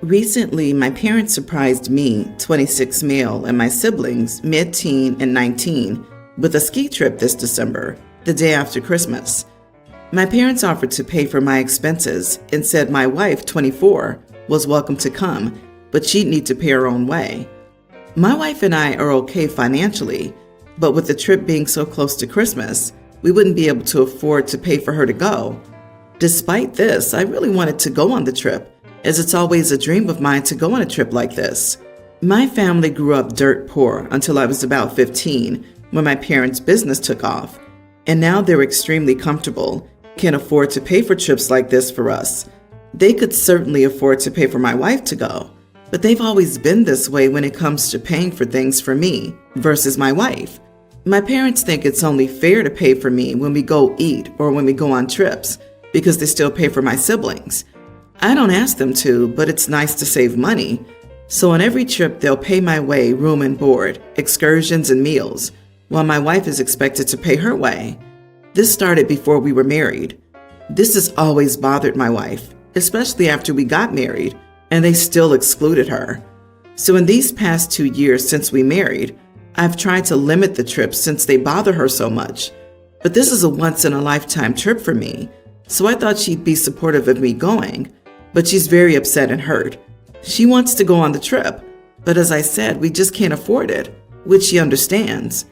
Recently, my parents surprised me, 26 male, and my siblings, mid-teen and 19, with a ski trip this December, the day after Christmas. My parents offered to pay for my expenses and said my wife, 24, was welcome to come, but she'd need to pay her own way. My wife and I are okay financially, but with the trip being so close to Christmas, we wouldn't be able to afford to pay for her to go. Despite this, I really wanted to go on the trip, as it's always a dream of mine to go on a trip like this. My family grew up dirt poor until I was about 15, when my parents' business took off, and now they're extremely comfortable, can afford to pay for trips like this for us. They could certainly afford to pay for my wife to go, but they've always been this way when it comes to paying for things for me versus my wife. My parents think it's only fair to pay for me when we go eat or when we go on trips, because they still pay for my siblings. I don't ask them to, but it's nice to save money. So on every trip, they'll pay my way room and board, excursions and meals, while my wife is expected to pay her way. This started before we were married. This has always bothered my wife, especially after we got married, and they still excluded her. So in these past 2 years since we married, I've tried to limit the trips since they bother her so much. But this is a once-in-a-lifetime trip for me, so I thought she'd be supportive of me going, but she's very upset and hurt. She wants to go on the trip, but as I said, we just can't afford it, which she understands.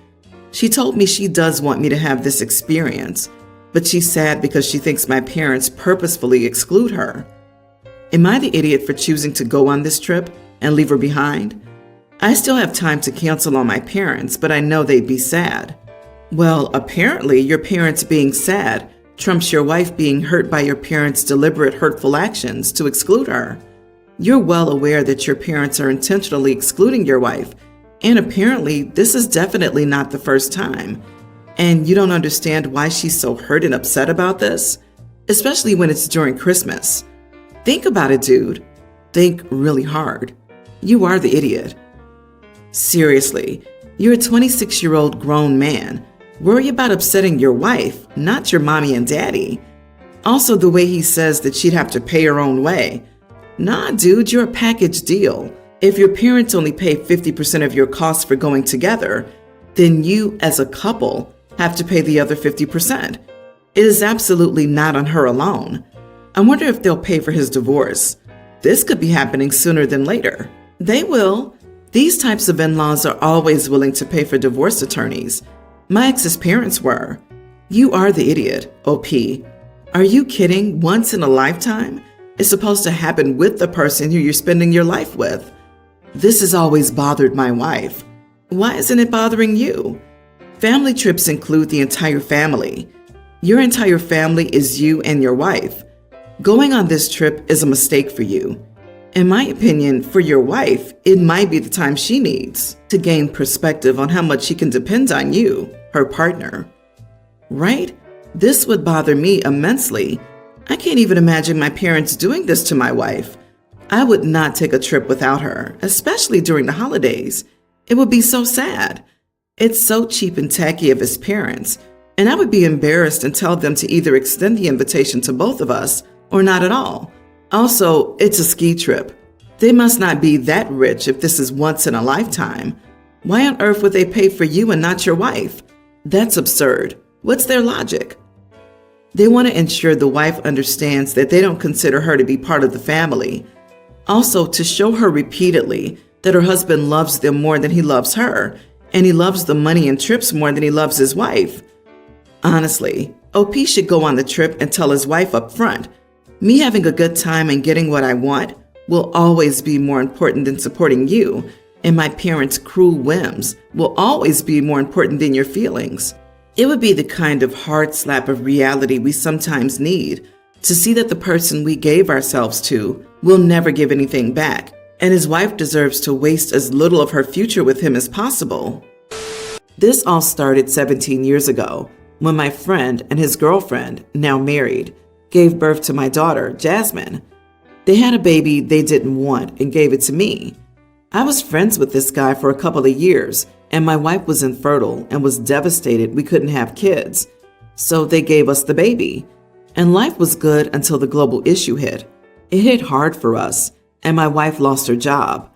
She told me she does want me to have this experience, but she's sad because she thinks my parents purposefully exclude her. Am I the idiot for choosing to go on this trip and leave her behind? I still have time to cancel on my parents, but I know they'd be sad. Well, apparently your parents being sad trumps your wife being hurt by your parents' deliberate hurtful actions to exclude her. You're well aware that your parents are intentionally excluding your wife, and apparently this is definitely not the first time. And you don't understand why she's so hurt and upset about this, especially when it's during Christmas. Think about it, dude. Think really hard. You are the idiot. Seriously, you're a 26-year-old grown man. Worry about upsetting your wife, not your mommy and daddy. Also, the way he says that she'd have to pay her own way. Nah, dude, you're a package deal. If your parents only pay 50% of your costs for going together, then you, as a couple, have to pay the other 50%. It is absolutely not on her alone. I wonder if they'll pay for his divorce. This could be happening sooner than later. They will. These types of in-laws are always willing to pay for divorce attorneys. My ex's parents were. You are the idiot, OP. Are you kidding? Once in a lifetime? It's supposed to happen with the person who you're spending your life with. This has always bothered my wife. Why isn't it bothering you? Family trips include the entire family. Your entire family is you and your wife. Going on this trip is a mistake for you. In my opinion, for your wife, it might be the time she needs to gain perspective on how much she can depend on you, her partner. Right? This would bother me immensely. I can't even imagine my parents doing this to my wife. I would not take a trip without her, especially during the holidays. It would be so sad. It's so cheap and tacky of his parents, and I would be embarrassed and tell them to either extend the invitation to both of us or not at all. Also, it's a ski trip. They must not be that rich if this is once in a lifetime. Why on earth would they pay for you and not your wife? That's absurd. What's their logic? They want to ensure the wife understands that they don't consider her to be part of the family. Also, to show her repeatedly that her husband loves them more than he loves her, and he loves the money and trips more than he loves his wife. Honestly, OP should go on the trip and tell his wife up front, me having a good time and getting what I want will always be more important than supporting you, and my parents' cruel whims will always be more important than your feelings. It would be the kind of hard slap of reality we sometimes need to see that the person we gave ourselves to will never give anything back, and his wife deserves to waste as little of her future with him as possible. This all started 17 years ago when my friend and his girlfriend, now married, gave birth to my daughter, Jasmine. They had a baby they didn't want and gave it to me. I was friends with this guy for a couple of years, and my wife was infertile and was devastated we couldn't have kids. So they gave us the baby. And life was good until the global issue hit. It hit hard for us, and my wife lost her job.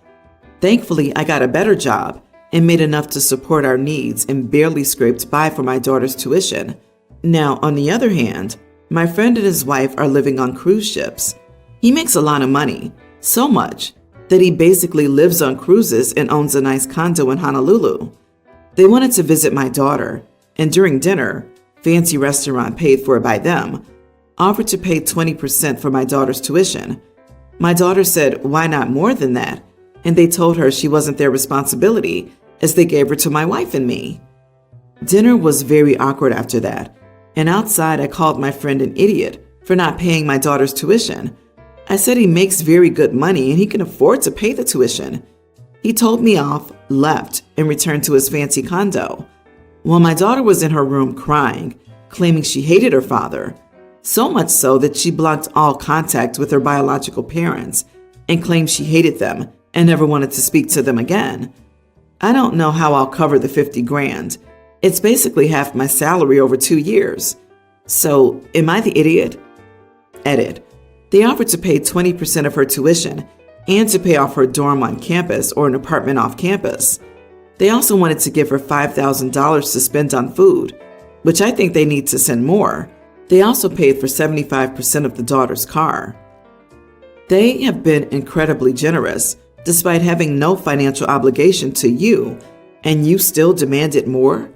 Thankfully, I got a better job and made enough to support our needs and barely scraped by for my daughter's tuition. Now, on the other hand, my friend and his wife are living on cruise ships. He makes a lot of money, so much that he basically lives on cruises and owns a nice condo in Honolulu. They wanted to visit my daughter, and during dinner, fancy restaurant paid for by them, offered to pay 20% for my daughter's tuition. My daughter said, why not more than that? And they told her she wasn't their responsibility, as they gave her to my wife and me. Dinner was very awkward after that, and outside I called my friend an idiot for not paying my daughter's tuition. I said he makes very good money and he can afford to pay the tuition. He told me off, left, and returned to his fancy condo. While my daughter was in her room crying, claiming she hated her father, so much so that she blocked all contact with her biological parents and claimed she hated them and never wanted to speak to them again. I don't know how I'll cover the 50 grand. It's basically half my salary over 2 years. So, am I the idiot? Edit. They offered to pay 20% of her tuition and to pay off her dorm on campus or an apartment off campus. They also wanted to give her $5,000 to spend on food, which I think they need to send more. They also paid for 75% of the daughter's car. They have been incredibly generous, despite having no financial obligation to you, and you still demanded more?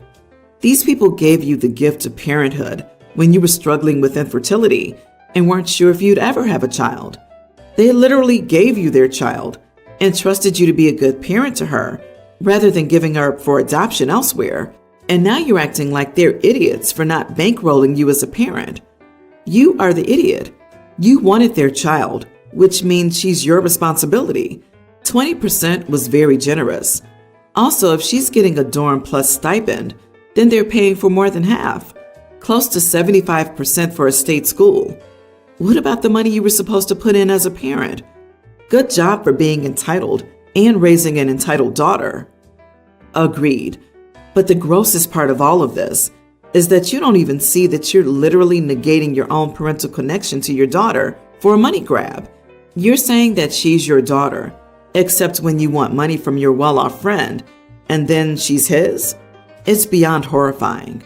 These people gave you the gift of parenthood when you were struggling with infertility and weren't sure if you'd ever have a child. They literally gave you their child and trusted you to be a good parent to her, rather than giving her up for adoption elsewhere. And now you're acting like they're idiots for not bankrolling you as a parent. You are the idiot. You wanted their child, which means she's your responsibility. 20% was very generous. Also, if she's getting a dorm plus stipend, then they're paying for more than half, close to 75% for a state school. What about the money you were supposed to put in as a parent? Good job for being entitled and raising an entitled daughter. Agreed. But the grossest part of all of this is that you don't even see that you're literally negating your own parental connection to your daughter for a money grab. You're saying that she's your daughter, except when you want money from your well-off friend, and then she's his? It's beyond horrifying.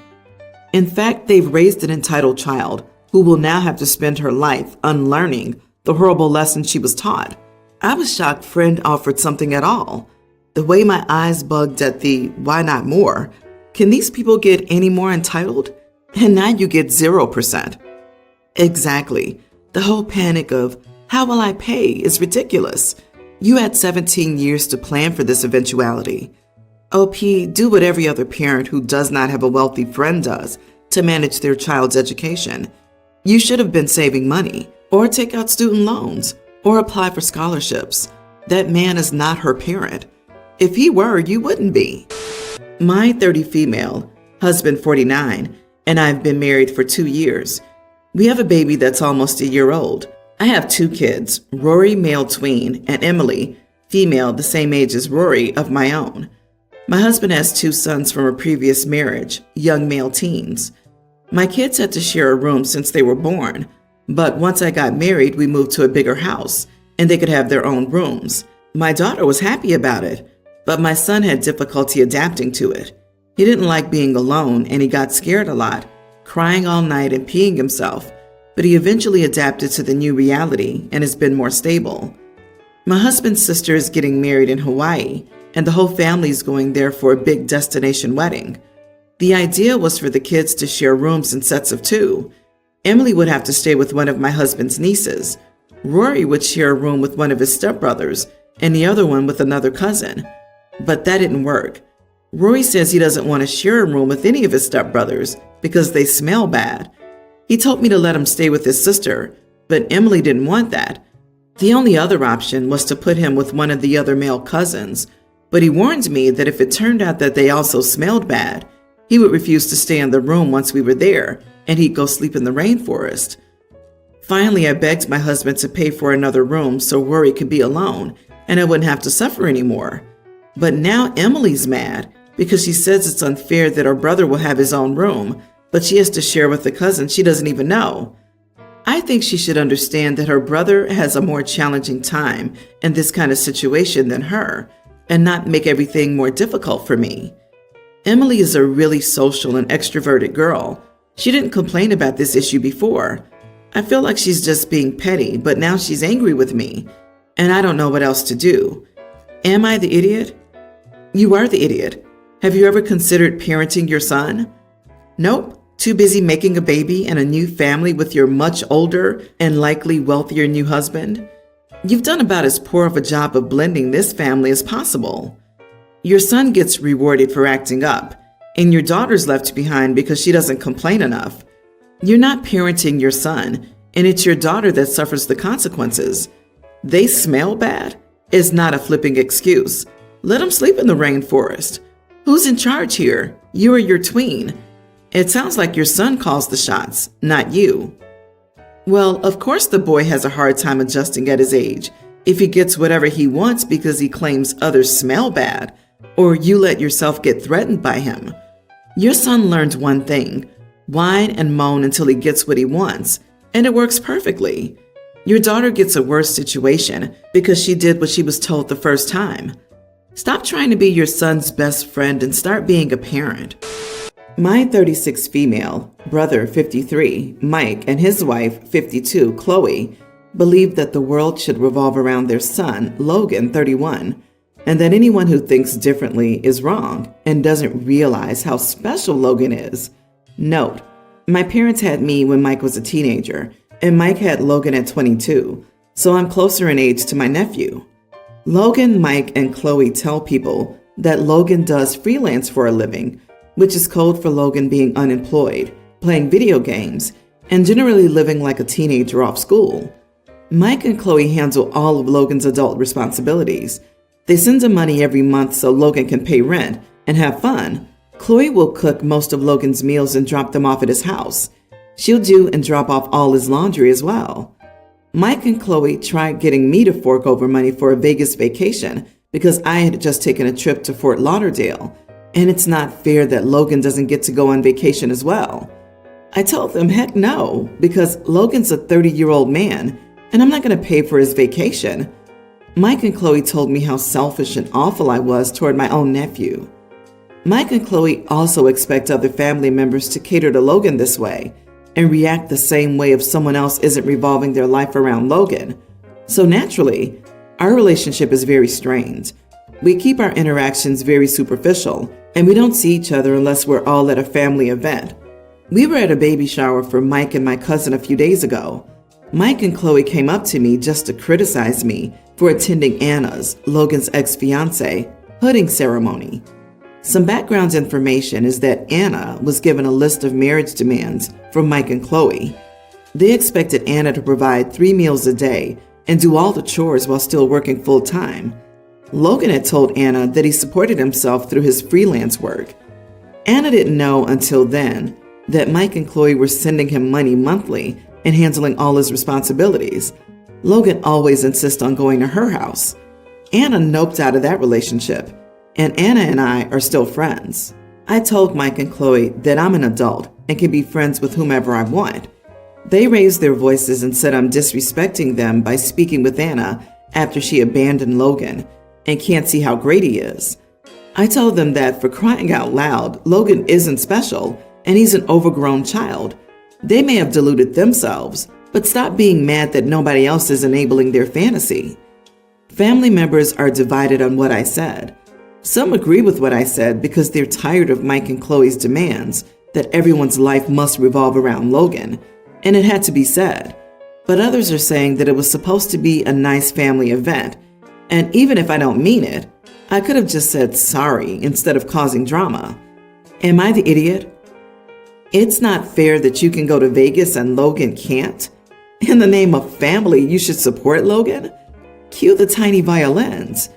In fact, they've raised an entitled child who will now have to spend her life unlearning the horrible lessons she was taught. I was shocked friend offered something at all. The way my eyes bugged at the why not more. Can these people get any more entitled? And now you get 0%. Exactly. The whole panic of how will I pay is ridiculous. You had 17 years to plan for this eventuality. OP, do what every other parent who does not have a wealthy friend does to manage their child's education. You should have been saving money, or take out student loans, or apply for scholarships. That man is not her parent. If he were, you wouldn't be. My 30 female, husband 49, and I've been married for 2 years. We have a baby that's almost a year old. I have 2 kids, Rory, male tween, and Emily, female the same age as Rory, of my own. My husband has 2 sons from a previous marriage, young male teens. My kids had to share a room since they were born, but once I got married, we moved to a bigger house, and they could have their own rooms. My daughter was happy about it, but my son had difficulty adapting to it. He didn't like being alone, and he got scared a lot, crying all night and peeing himself, but he eventually adapted to the new reality and has been more stable. My husband's sister is getting married in Hawaii, and the whole family is going there for a big destination wedding. The idea was for the kids to share rooms in sets of 2. Emily would have to stay with one of my husband's nieces. Rory would share a room with one of his stepbrothers, and the other one with another cousin. But that didn't work. Rory says he doesn't want to share a room with any of his stepbrothers because they smell bad. He told me to let him stay with his sister, but Emily didn't want that. The only other option was to put him with one of the other male cousins, but he warned me that if it turned out that they also smelled bad, he would refuse to stay in the room once we were there, and he'd go sleep in the rainforest. Finally, I begged my husband to pay for another room so Rory could be alone, and I wouldn't have to suffer anymore. But now Emily's mad because she says it's unfair that her brother will have his own room, but she has to share with a cousin she doesn't even know. I think she should understand that her brother has a more challenging time in this kind of situation than her, and not make everything more difficult for me. Emily is a really social and extroverted girl. She didn't complain about this issue before. I feel like she's just being petty, but now she's angry with me, and I don't know what else to do. Am I the idiot? You are the idiot. Have you ever considered parenting your son? Nope. Too busy making a baby and a new family with your much older and likely wealthier new husband? You've done about as poor of a job of blending this family as possible. Your son gets rewarded for acting up, and your daughter's left behind because she doesn't complain enough. You're not parenting your son, and it's your daughter that suffers the consequences. They smell bad is not a flipping excuse. Let them sleep in the rainforest. Who's in charge here? You or your tween? It sounds like your son calls the shots, not you. Well, of course the boy has a hard time adjusting at his age if he gets whatever he wants because he claims others smell bad, or you let yourself get threatened by him. Your son learned one thing: whine and moan until he gets what he wants, and it works perfectly. Your daughter gets a worse situation because she did what she was told the first time. Stop trying to be your son's best friend and start being a parent. My 36 female, brother 53, Mike, and his wife 52, Chloe, believe that the world should revolve around their son, Logan 31, and that anyone who thinks differently is wrong and doesn't realize how special Logan is. Note, my parents had me when Mike was a teenager, and Mike had Logan at 22, so I'm closer in age to my nephew. Logan, Mike, and Chloe tell people that Logan does freelance for a living, which is code for Logan being unemployed, playing video games, and generally living like a teenager off school. Mike and Chloe handle all of Logan's adult responsibilities. They send him money every month so Logan can pay rent and have fun. Chloe will cook most of Logan's meals and drop them off at his house. She'll do and drop off all his laundry as well. Mike and Chloe tried getting me to fork over money for a Vegas vacation because I had just taken a trip to Fort Lauderdale, and it's not fair that Logan doesn't get to go on vacation as well. I told them heck no, because Logan's a 30-year-old man, and I'm not going to pay for his vacation. Mike and Chloe told me how selfish and awful I was toward my own nephew. Mike and Chloe also expect other family members to cater to Logan this way and react the same way if someone else isn't revolving their life around Logan. So naturally, our relationship is very strained. We keep our interactions very superficial, and we don't see each other unless we're all at a family event. We were at a baby shower for Mike and my cousin a few days ago. Mike and Chloe came up to me just to criticize me for attending Anna's, Logan's ex-fiancée, hooding ceremony. Some background information is that Anna was given a list of marriage demands from Mike and Chloe. They expected Anna to provide 3 meals a day and do all the chores while still working full-time. Logan had told Anna that he supported himself through his freelance work. Anna didn't know until then that Mike and Chloe were sending him money monthly and handling all his responsibilities. Logan always insists on going to her house. Anna noped out of that relationship, and Anna and I are still friends. I told Mike and Chloe that I'm an adult and can be friends with whomever I want. They raised their voices and said I'm disrespecting them by speaking with Anna after she abandoned Logan and can't see how great he is. I told them that for crying out loud, Logan isn't special and he's an overgrown child. They may have deluded themselves, but stop being mad that nobody else is enabling their fantasy. Family members are divided on what I said. Some agree with what I said because they're tired of Mike and Chloe's demands that everyone's life must revolve around Logan, and it had to be said. But others are saying that it was supposed to be a nice family event, and even if I don't mean it, I could have just said sorry instead of causing drama. Am I the idiot? It's not fair that you can go to Vegas and Logan can't. In the name of family, you should support Logan? Cue the tiny violins.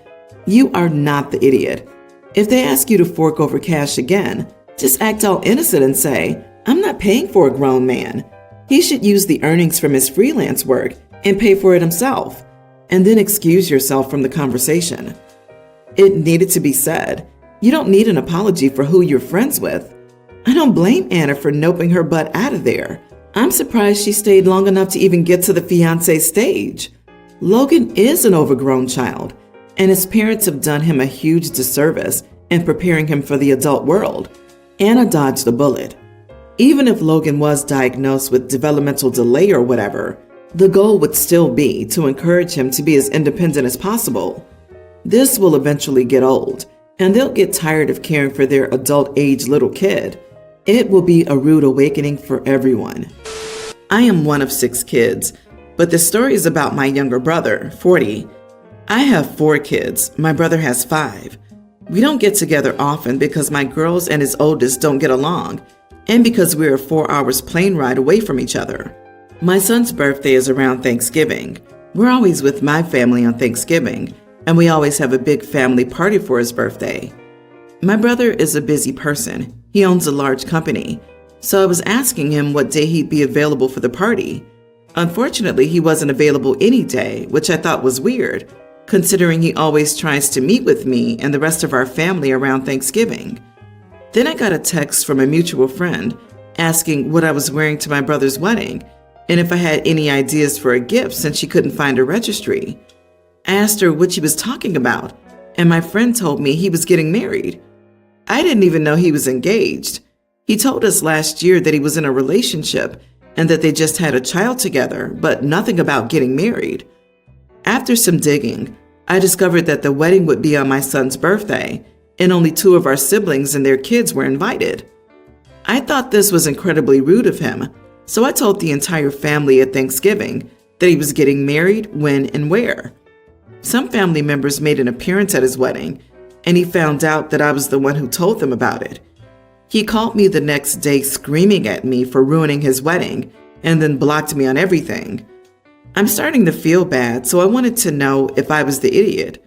You are not the idiot. If they ask you to fork over cash again, just act all innocent and say, I'm not paying for a grown man. He should use the earnings from his freelance work and pay for it himself, and then excuse yourself from the conversation. It needed to be said. You don't need an apology for who you're friends with. I don't blame Anna for noping her butt out of there. I'm surprised she stayed long enough to even get to the fiancé stage. Logan is an overgrown child, and his parents have done him a huge disservice in preparing him for the adult world. Anna dodged the bullet. Even if Logan was diagnosed with developmental delay or whatever, the goal would still be to encourage him to be as independent as possible. This will eventually get old, and they'll get tired of caring for their adult-age little kid. It will be a rude awakening for everyone. I am one of 6 kids, but the story is about my younger brother, 40. I have 4 kids. My brother has 5. We don't get together often because my girls and his oldest don't get along, and because we're a 4 hours plane ride away from each other. My son's birthday is around Thanksgiving. We're always with my family on Thanksgiving, and we always have a big family party for his birthday. My brother is a busy person. He owns a large company, so I was asking him what day he'd be available for the party. Unfortunately, he wasn't available any day, which I thought was weird, considering he always tries to meet with me and the rest of our family around Thanksgiving. Then I got a text from a mutual friend asking what I was wearing to my brother's wedding and if I had any ideas for a gift since she couldn't find a registry. I asked her what she was talking about, and my friend told me he was getting married. I didn't even know he was engaged. He told us last year that he was in a relationship and that they just had a child together, but nothing about getting married. After some digging, I discovered that the wedding would be on my son's birthday, and only 2 of our siblings and their kids were invited. I thought this was incredibly rude of him, so I told the entire family at Thanksgiving that he was getting married, when, and where. Some family members made an appearance at his wedding, and he found out that I was the one who told them about it. He called me the next day screaming at me for ruining his wedding, and then blocked me on everything. I'm starting to feel bad, so I wanted to know if I was the idiot.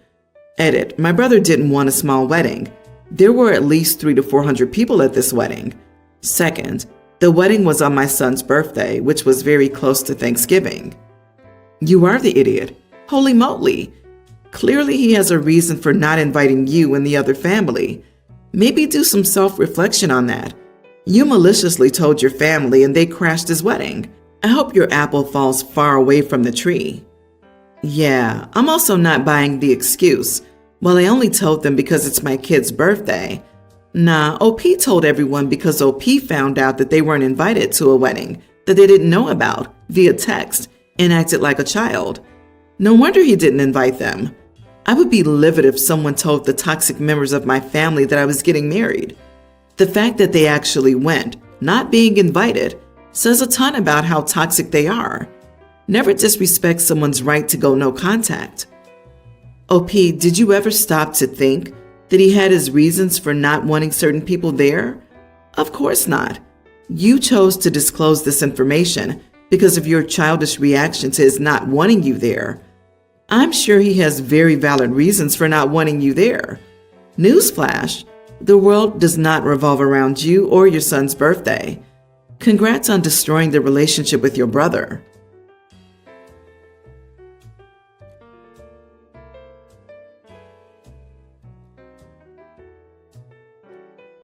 Edit: my brother didn't want a small wedding. There were at least 300 to 400 people at this wedding. Second, the wedding was on my son's birthday, which was very close to Thanksgiving. You are the idiot. Holy moly! Clearly he has a reason for not inviting you and the other family. Maybe do some self-reflection on that. You maliciously told your family and they crashed his wedding. I hope your apple falls far away from the tree. Yeah, I'm also not buying the excuse. Well, I only told them because it's my kid's birthday. Nah, OP told everyone because OP found out that they weren't invited to a wedding that they didn't know about via text and acted like a child. No wonder he didn't invite them. I would be livid if someone told the toxic members of my family that I was getting married. The fact that they actually went, not being invited, says a ton about how toxic they are. Never disrespect someone's right to go no contact. OP, did you ever stop to think that he had his reasons for not wanting certain people there? Of course not. You chose to disclose this information because of your childish reaction to his not wanting you there. I'm sure he has very valid reasons for not wanting you there. Newsflash, the world does not revolve around you or your son's birthday. Congrats on destroying the relationship with your brother.